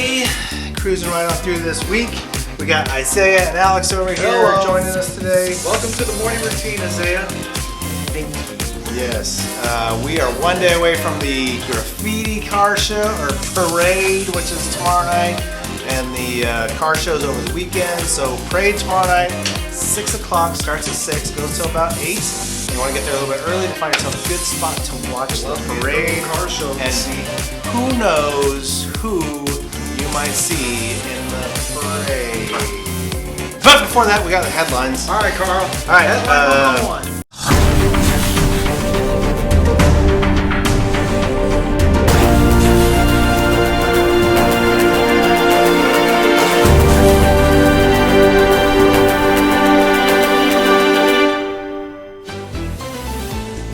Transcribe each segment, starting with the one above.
Monday, cruising right on through this week. We got Isaiah and Alex over here joining us today. Welcome to the morning routine, Isaiah. Thank you. Yes, we are one day away from the Graffiti car show, or parade, which is tomorrow night, and the car show's over the weekend. So parade tomorrow night, 6 o'clock, starts at 6, goes till about 8. You want to get there a little bit early to find yourself a good spot to watch the parade car show and who knows who you might see in the parade. But before that, we got the headlines. All right, Carl. All right, Headline number one.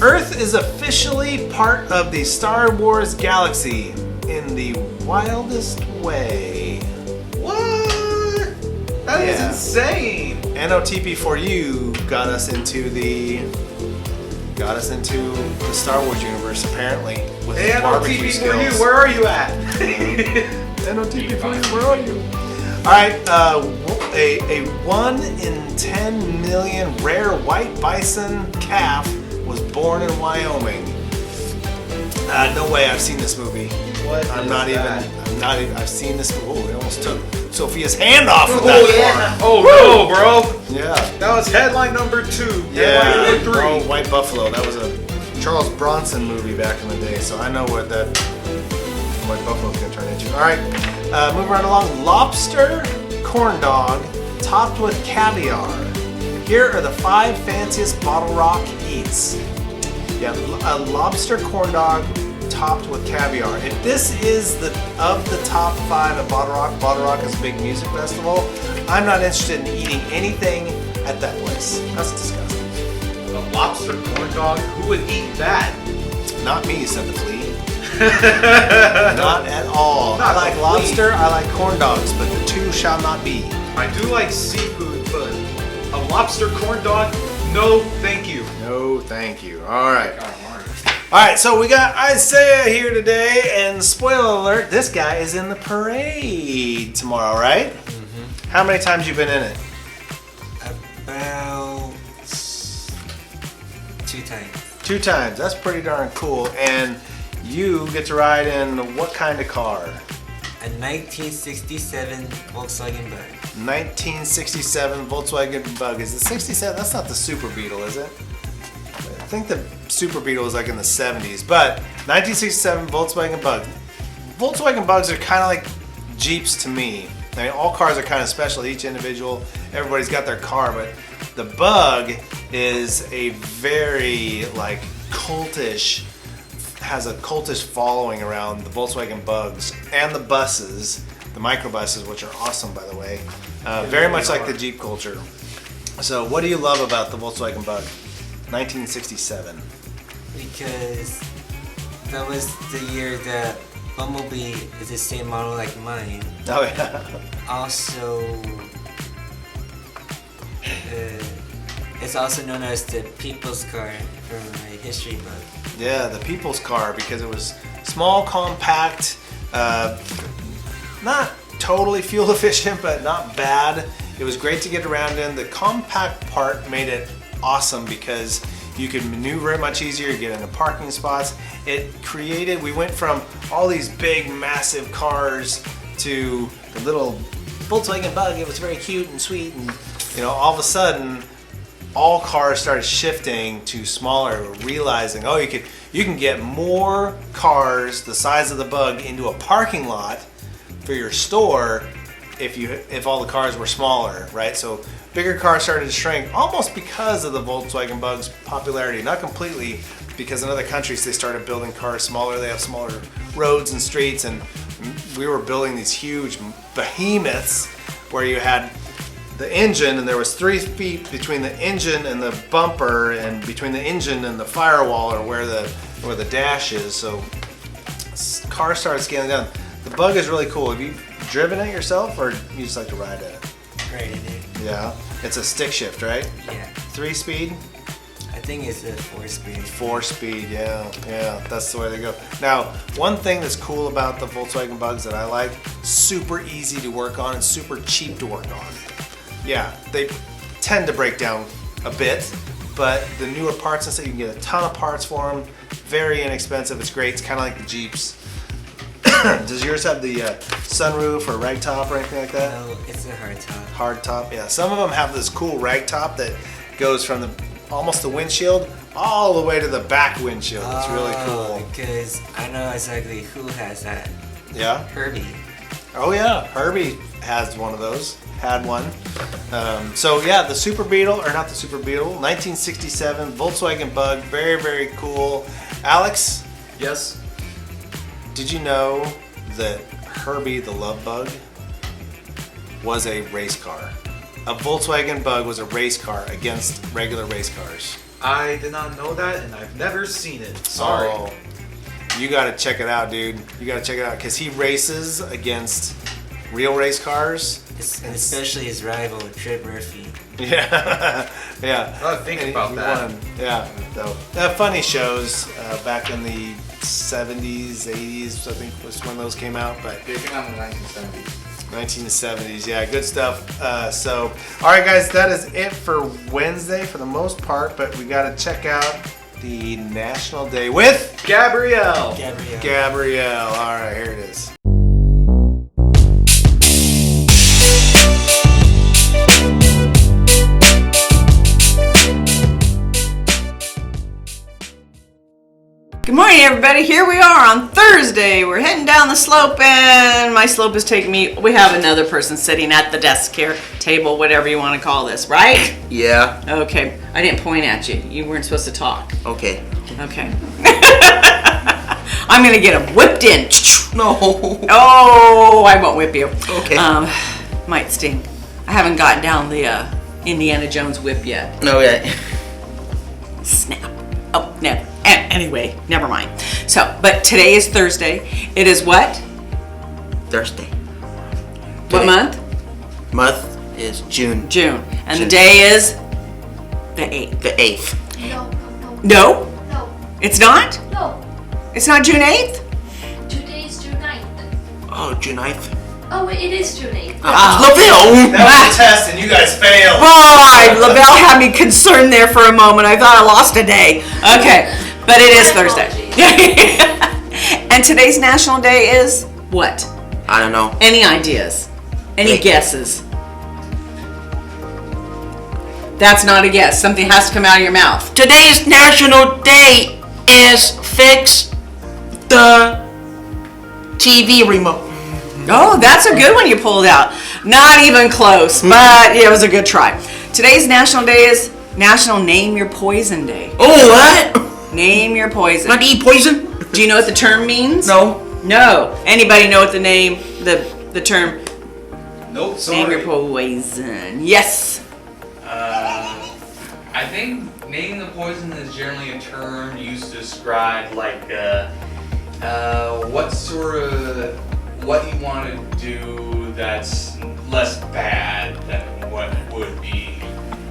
Earth is officially part of the Star Wars galaxy in the wildest way. What? That is insane. NOTP4U got us into the Star Wars universe apparently with his barbecue skills. NOTP4U, where are you at? NOTP4U, where are you? All right, a 1 in 10 million rare white bison calf was born in Wyoming. No way I've seen this movie. What? I've seen this movie. Oh, it almost took Sophia's hand off with Oh, that. yeah. Oh, no, bro. Yeah. That was headline number 2. Yeah. Headline number 3. Oh, White Buffalo. That was a Charles Bronson movie back in the day, so I know what that White Buffalo is going to turn into. All right, moving right along. Lobster corn dog topped with caviar. Here are the 5 fanciest Bottle Rock eats. Yeah, a lobster corn dog topped with caviar. If this is of the top 5 at Bottle Rock is a big music festival, I'm not interested in eating anything at that place. That's disgusting. A lobster corn dog? Who would eat that? Not me, said the flea. Not at all. Not I like lobster, I like corn dogs, but the two shall not be. I do like seafood, but a lobster corn dog? No, thank you. No, thank you. All right. All right, so we got Isaiah here today, and spoiler alert, this guy is in the parade tomorrow, right? Mm-hmm. How many times you been in it? About 2 times. 2 times. That's pretty darn cool. And you get to ride in what kind of car? A 1967 Volkswagen Bug. 1967 Volkswagen Bug. Is it 67? That's not the Super Beetle, is it? I think the Super Beetle was like in the 70s, but 1967 Volkswagen Bug. Volkswagen Bugs are kind of like Jeeps to me. I mean, all cars are kind of special, each individual. Everybody's got their car, but the Bug is a very like cultish, has a cultish following around the Volkswagen Bugs and the buses, the microbuses, which are awesome by the way. Very much like the Jeep culture. So what do you love about the Volkswagen Bug? 1967. Because that was the year that Bumblebee is the same model like mine. Oh yeah. Also, it's also known as the People's Car from my history book. Yeah, the people's car because it was small, compact, not totally fuel efficient, but not bad. It was great to get around in. The compact part made it awesome because you could maneuver it much easier, get into parking spots. We went from all these big, massive cars to the little Volkswagen Bug. It was very cute and sweet, and all of a sudden, all cars started shifting to smaller, realizing, oh, you can get more cars the size of the Bug into a parking lot for your store if all the cars were smaller, right? So bigger cars started to shrink almost because of the Volkswagen Bug's popularity. Not completely, because in other countries they started building cars smaller. They have smaller roads and streets, and we were building these huge behemoths where you had the engine and there was 3 feet between the engine and the bumper and between the engine and the firewall or where the dash is. So cars started scaling down. The Bug is really cool. Have you driven it yourself or you just like to ride it? Riding it. Yeah. It's a stick shift, right? Yeah. 3-speed? I I think it's a 4-speed. 4-speed, yeah, that's the way they go. Now, one thing that's cool about the Volkswagen Bugs that I like, super easy to work on and super cheap to work on. Yeah, they tend to break down a bit, but the newer parts and stuff, you can get a ton of parts for them. Very inexpensive, it's great, it's kind of like the Jeeps. Does yours have the sunroof or rag top or anything like that? No, it's a hard top. Hard top, yeah. Some of them have this cool rag top that goes from almost the windshield all the way to the back windshield. It's really cool. Because I know exactly who has that. Yeah? Herbie. Oh yeah, Herbie has one of those. Had one. So yeah, the Super Beetle, or not the Super Beetle, 1967 Volkswagen Bug, very, very cool. Alex, Yes. did you know that Herbie the Love Bug was a race car? A Volkswagen Bug was a race car against regular race cars. I did not know that, and I've never seen it. Sorry. Oh, you gotta check it out, dude. You gotta check it out, because he races against real race cars. And especially his rival, Trip Murphy. Yeah, yeah. I gotta think And about he that. won. Yeah, so funny shows back in the 70s, 80s, I think was when those came out, but They came out in the 1970s. 1970s, yeah, good stuff. So, all right, guys, that is it for Wednesday for the most part, but we got to check out the National Day with Gabrielle. Gabrielle. All right, here it is. Good morning, everybody. Here we are on Thursday. We're heading down the slope, and my slope is taking me. We have another person sitting at the desk here, table, whatever you want to call this, right? Yeah. Okay. I didn't point at you. You weren't supposed to talk. Okay. Okay. I'm gonna get him whipped in. No. Oh, I won't whip you. Okay. Might sting. I haven't gotten down the Indiana Jones whip yet. No, yeah. Snap. Oh, no. Anyway, never mind. So, but today is Thursday. It is what? Thursday. What Today. month? Month is June. June. And the June. day is the 8th. The 8th. No, No, it's not? no. It's not June 8th? Today is June 9th. Oh, June 9th. Oh, it is June 8th. LaVille! That was a test, and you guys failed. Boy, LaBelle had me concerned there for a moment. I thought I lost a day. Okay, but it is My Thursday. And today's National Day is what? I don't know. Any ideas? Any Hey. guesses? That's not a guess. Something has to come out of your mouth. Today's National Day is fix the TV remote. Oh, that's a good one you pulled out. Not even close, but it was a good try. Today's National Day is National Name Your Poison Day. Oh, what? Name your poison. Not to eat poison? Do you know what the term means? No. No. Anybody know what the term Nope, name your sorry. poison? Yes. I think naming the poison is generally a term used to describe like what you want to do that's less bad than what would be.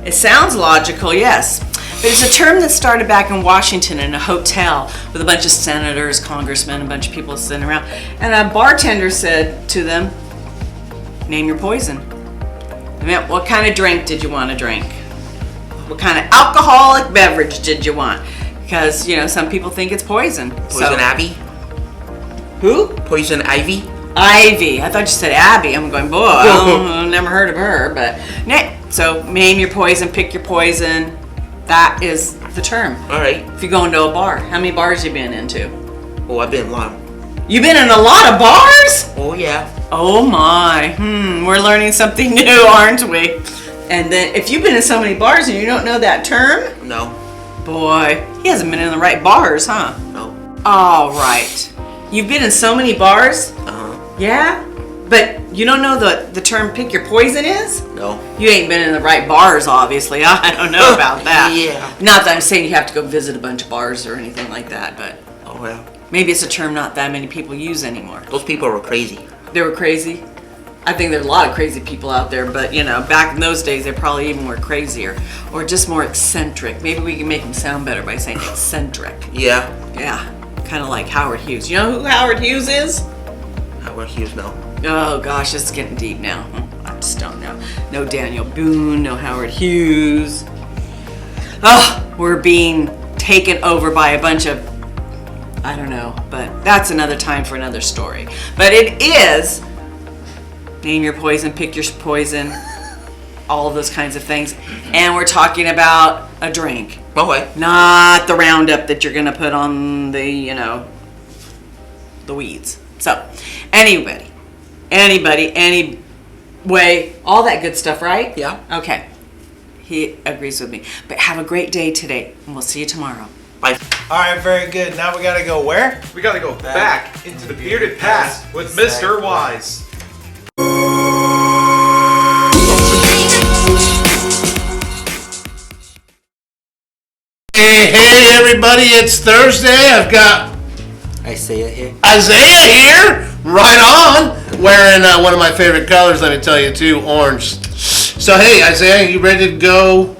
It sounds logical, yes. But it's a term that started back in Washington in a hotel with a bunch of senators, congressmen, a bunch of people sitting around. And a bartender said to them, name your poison. It meant, what kind of drink did you want to drink? What kind of alcoholic beverage did you want? Because, you know, some people think it's poison. Poison Abby? Who? Poison Ivy? Ivy. I thought you said Abby. I'm going, boy, I've never heard of her. But, so name your poison, pick your poison. That is the term. All right. If you go into a bar, how many bars you been into? Oh, I've been a lot. You been in a lot of bars? Oh, yeah. Oh my. We're learning something new, aren't we? And then if you've been in so many bars and you don't know that term, No. boy, he hasn't been in the right bars, huh? No. All right. You've been in so many bars? Uh-huh. Yeah? But you don't know the term pick your poison is? No. You ain't been in the right bars, obviously. I don't know about that. Yeah. Not that I'm saying you have to go visit a bunch of bars or anything like that, but Oh, well. maybe it's a term not that many people use anymore. Those people were crazy. They were crazy. I think there's a lot of crazy people out there, but you know, back in those days, they probably even were crazier or just more eccentric. Maybe we can make them sound better by saying eccentric. Yeah. Yeah, kind of like Howard Hughes. You know who Howard Hughes is? Howard Hughes, no. Oh gosh, it's getting deep now. I just don't know. No Daniel Boone, no Howard Hughes. Oh, we're being taken over by a bunch of, I don't know, but that's another time for another story. But it is name your poison, pick your poison, all of those kinds of things. And we're talking about a drink, Okay. not the Roundup that you're gonna put on the, you know, the weeds. So, anybody, anyway, all that good stuff, right? Yeah. Okay. He agrees with me. But have a great day today, and we'll see you tomorrow. Bye. All right, very good. Now we gotta go where? We gotta go back into the bearded past with Mr. Wise. Hey, everybody, it's Thursday. I've got Isaiah here. Isaiah here, right on, wearing one of my favorite colors, let me tell you, too, orange. So, hey, Isaiah, you ready to go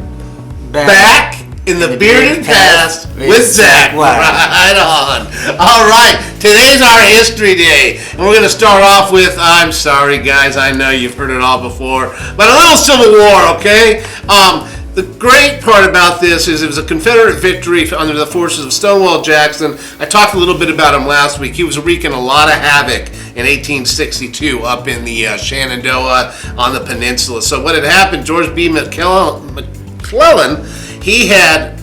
back in the bearded past with Zach? Right on. All right, today's our history day, and we're going to start off with, I'm sorry, guys, I know you've heard it all before, but a little Civil War, okay? The great part about this is it was a Confederate victory under the forces of Stonewall Jackson. I talked a little bit about him last week. He was wreaking a lot of havoc in 1862 up in the Shenandoah on the peninsula. So what had happened, George B. McClellan, he had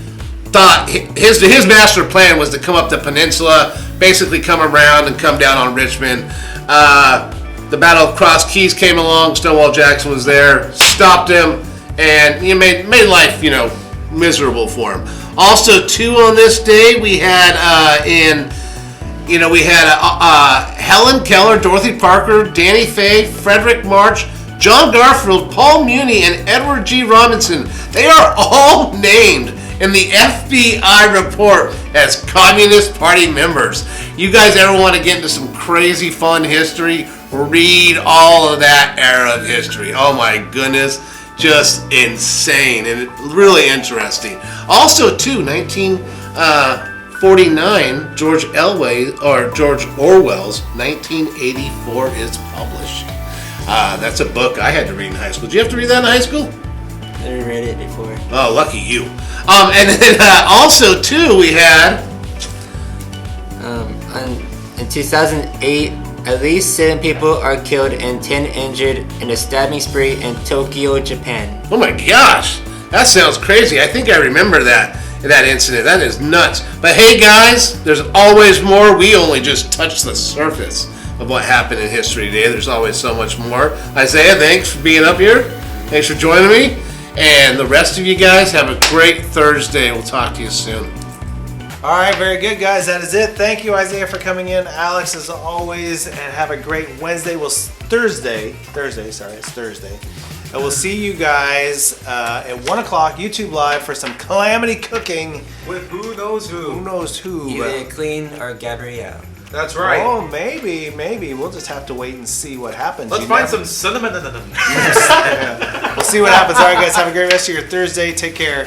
thought his master plan was to come up the peninsula, basically come around and come down on Richmond. The Battle of Cross Keys came along. Stonewall Jackson was there, stopped him, and he made life, miserable for him. Also, too, on this day, we had Helen Keller, Dorothy Parker, Danny Fay, Frederick March, John Garfield, Paul Muni, and Edward G. Robinson. They are all named in the FBI report as Communist Party members. You guys ever want to get into some crazy fun history? Read all of that era of history. Oh my goodness. Just insane and really interesting. Also, too, 1949, George Orwell's 1984 is published. That's a book I had to read in high school. Did you have to read that in high school? Never read it before. Oh, lucky you. And then also, too, we had... In 2008, at least 7 people are killed and 10 injured in a stabbing spree in Tokyo, Japan. Oh my gosh, that sounds crazy. I think I remember that incident. That is nuts. But hey guys, there's always more. We only just touched the surface of what happened in history today. There's always so much more. Isaiah, thanks for being up here. Thanks for joining me. And the rest of you guys, have a great Thursday. We'll talk to you soon. All right, very good, guys. That is it. Thank you, Isaiah, for coming in. Alex, as always, and have a great Wednesday. Thursday. And we'll see you guys at 1 o'clock, YouTube Live, for some Calamity Cooking. With who knows who. Who knows who? Either Clean or Gabrielle. That's right. Oh, maybe. We'll just have to wait and see what happens. Let's find some cinnamon. We'll see what happens. All right, guys, have a great rest of your Thursday. Take care.